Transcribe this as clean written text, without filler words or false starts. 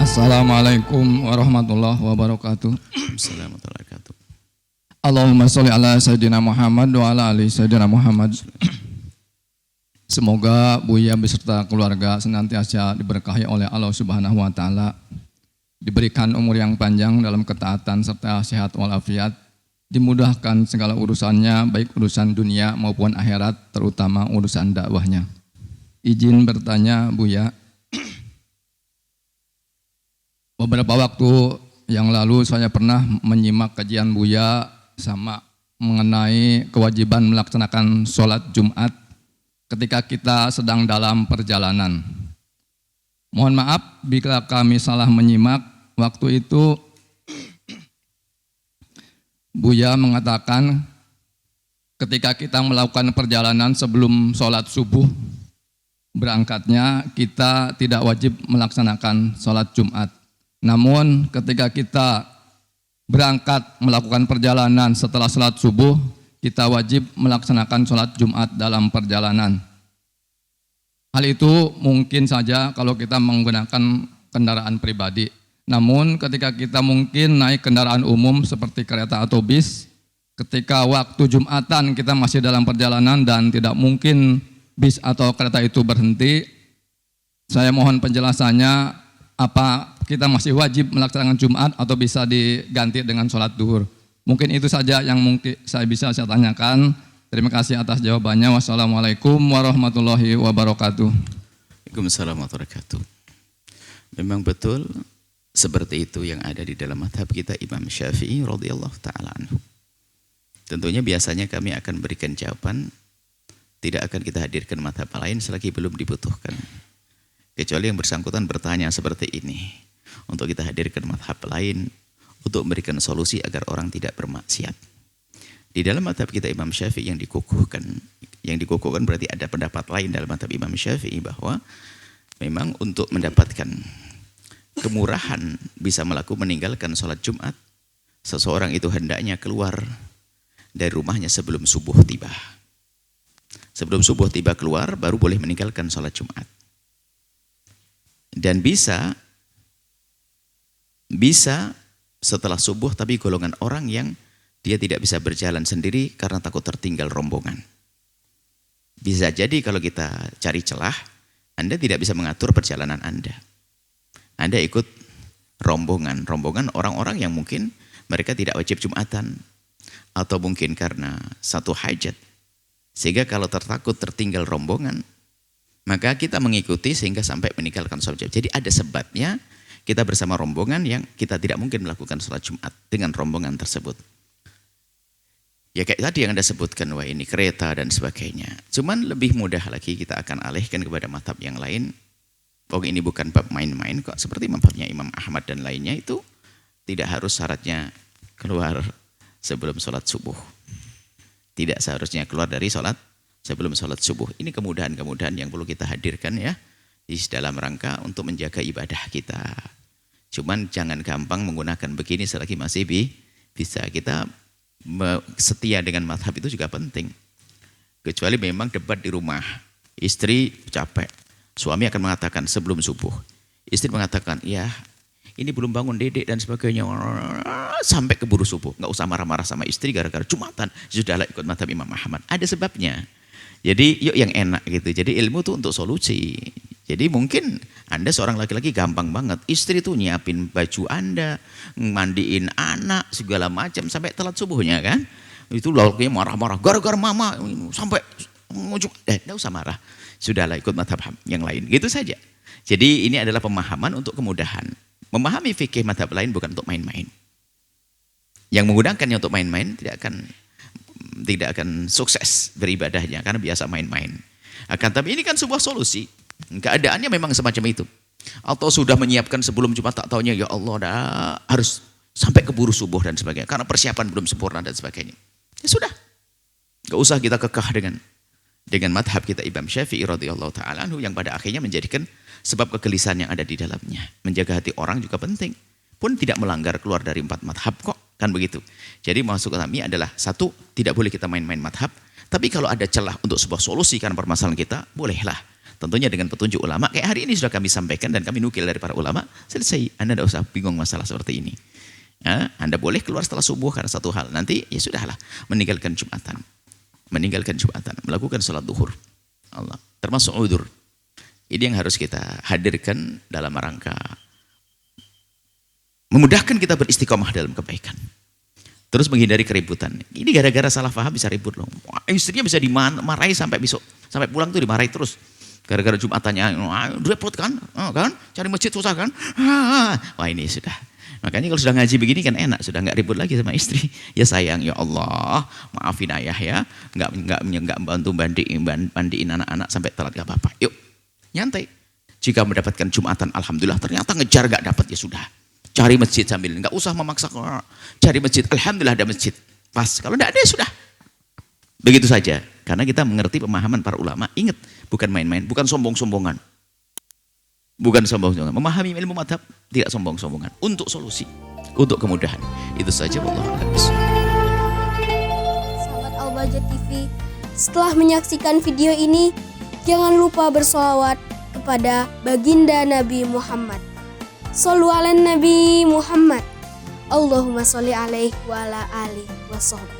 Assalamualaikum warahmatullahi wabarakatuh. Assalamualaikum warahmatullahi wabarakatuh. Allahumma sholli ala sayyidina Muhammad wa ala ali sayyidina Muhammad. Semoga Buya beserta keluarga senantiasa diberkahi oleh Allah Subhanahu wa taala, diberikan umur yang panjang dalam ketaatan serta sehat walafiat, dimudahkan segala urusannya baik urusan dunia maupun akhirat, terutama urusan dakwahnya. Izin bertanya Buya, beberapa waktu yang lalu saya pernah menyimak kajian Buya sama mengenai kewajiban melaksanakan sholat Jumat ketika kita sedang dalam perjalanan. Mohon maaf bila kami salah menyimak. Waktu itu Buya mengatakan ketika kita melakukan perjalanan sebelum sholat subuh berangkatnya kita tidak wajib melaksanakan sholat Jumat. Namun ketika kita berangkat melakukan perjalanan setelah sholat subuh, kita wajib melaksanakan sholat Jumat dalam perjalanan. Hal itu mungkin saja kalau kita menggunakan kendaraan pribadi. Namun ketika kita mungkin naik kendaraan umum seperti kereta atau bis, ketika waktu Jumatan kita masih dalam perjalanan dan tidak mungkin bis atau kereta itu berhenti, saya mohon penjelasannya, apa kita masih wajib melaksanakan Jumat atau bisa diganti dengan sholat duhur? Mungkin itu saja yang mungkin saya tanyakan. Terima kasih atas jawabannya. Wassalamualaikum warahmatullahi wabarakatuh. Waalaikumsalam warahmatullahi wabarakatuh. Memang betul seperti itu yang ada di dalam mazhab kita Imam Syafi'i radhiyallahu taala anhu. Tentunya biasanya kami akan berikan jawaban, tidak akan kita hadirkan mazhab lain selagi belum dibutuhkan. Kecuali yang bersangkutan bertanya seperti ini, untuk kita hadirkan mazhab lain untuk memberikan solusi agar orang tidak bermaksiat. Di dalam mazhab kita Imam Syafi'i yang dikukuhkan berarti ada pendapat lain dalam mazhab Imam Syafi'i bahwa memang untuk mendapatkan kemurahan bisa meninggalkan sholat Jumat, seseorang itu hendaknya keluar dari rumahnya sebelum subuh tiba. Sebelum subuh tiba keluar baru boleh meninggalkan sholat Jumat. Dan bisa setelah subuh, tapi golongan orang yang dia tidak bisa berjalan sendiri karena takut tertinggal rombongan. Bisa jadi kalau kita cari celah, Anda tidak bisa mengatur perjalanan Anda. Anda ikut rombongan orang-orang yang mungkin mereka tidak wajib Jumatan, atau mungkin karena satu hajat, sehingga kalau takut tertinggal rombongan, maka kita mengikuti sehingga sampai meninggalkan sholat Jumat. Jadi ada sebabnya kita bersama rombongan yang kita tidak mungkin melakukan sholat Jumat dengan rombongan tersebut. Ya kayak tadi yang Anda sebutkan, wah ini kereta dan sebagainya. Cuman lebih mudah lagi kita akan alihkan kepada mazhab yang lain. Oh ini bukan bab main-main kok. Seperti mazhabnya Imam Ahmad dan lainnya itu tidak harus syaratnya keluar sebelum sholat subuh. Tidak seharusnya keluar dari sholat sebelum sholat subuh. Ini kemudahan-kemudahan yang perlu kita hadirkan ya di dalam rangka untuk menjaga ibadah kita. Cuman jangan gampang menggunakan begini selagi masih bisa. Kita setia dengan mazhab itu juga penting. Kecuali memang debat di rumah, istri capek, suami akan mengatakan sebelum subuh, istri mengatakan ya ini belum bangun dedek dan sebagainya, sampai keburu subuh. Nggak usah marah-marah sama istri gara-gara Jumatan, sudahlah ikut mazhab Imam Ahmad. Ada sebabnya. Jadi yuk yang enak gitu. Jadi ilmu itu untuk solusi. Jadi mungkin Anda seorang laki-laki gampang banget. Istri tuh nyiapin baju Anda, mandiin anak, segala macam sampai telat subuhnya kan. Itu lakinya marah-marah. Gara-gara mama sampai nggak usah marah. Sudahlah ikut mazhab yang lain. Gitu saja. Jadi ini adalah pemahaman untuk kemudahan. Memahami fikih mazhab lain bukan untuk main-main. Yang menggunakannya untuk main-main tidak akan sukses beribadahnya karena biasa main-main. Tapi ini kan sebuah solusi. Keadaannya memang semacam itu. Atau sudah menyiapkan sebelum Jumat, tak taunya ya Allah harus sampai keburu subuh dan sebagainya karena persiapan belum sempurna dan sebagainya. Ya sudah. Enggak usah kita kekeh dengan madhab kita Imam Syafi'i radhiyallahu taala anhu yang pada akhirnya menjadikan sebab kegelisahan yang ada di dalamnya. Menjaga hati orang juga penting. Pun tidak melanggar keluar dari 4 madhab kok. Kan begitu. Jadi maksud kami adalah satu, tidak boleh kita main-main madhab. Tapi kalau ada celah untuk sebuah solusi karena permasalahan kita, bolehlah. Tentunya dengan petunjuk ulama, kayak hari ini sudah kami sampaikan dan kami nukil dari para ulama, selesai. Anda tidak usah bingung masalah seperti ini. Ya, Anda boleh keluar setelah subuh karena satu hal. Nanti ya sudahlah, meninggalkan Jumatan. Melakukan sholat duhur. Allah. Termasuk udur. Ini yang harus kita hadirkan dalam rangka memudahkan kita beristiqomah dalam kebaikan. Terus menghindari keributan. Ini gara-gara salah paham bisa ribut loh. Istrinya bisa dimarahi sampai besok. Sampai pulang tuh dimarahi terus. Gara-gara Jumatannya, repot kan? Cari masjid susah kan? Wah ini sudah. Makanya kalau sudah ngaji begini kan enak. Sudah nggak ribut lagi sama istri. Ya sayang, ya Allah. Maafin ayah ya. Nggak bantu mandiin anak-anak sampai telat gak apa-apa. Yuk, nyantai. Jika mendapatkan Jumatan, alhamdulillah. Ternyata ngejar gak dapat, ya sudah. Cari masjid sambil, nggak usah memaksa. Cari masjid, alhamdulillah ada masjid. Pas, kalau tidak ada ya sudah. Begitu saja. Karena kita mengerti pemahaman para ulama. Ingat, bukan main-main, bukan sombong-sombongan. Bukan sombong-sombongan. Memahami ilmu madhab, tidak sombong-sombongan. Untuk solusi, untuk kemudahan. Itu saja. Wallahu a'lam bishawab. Sahabat Al-Bahjah TV, setelah menyaksikan video ini, jangan lupa bersolawat kepada baginda Nabi Muhammad. Shollu ala Nabi Muhammad. Allahumma sholli alaihi wa ala alihi wa sahbihi.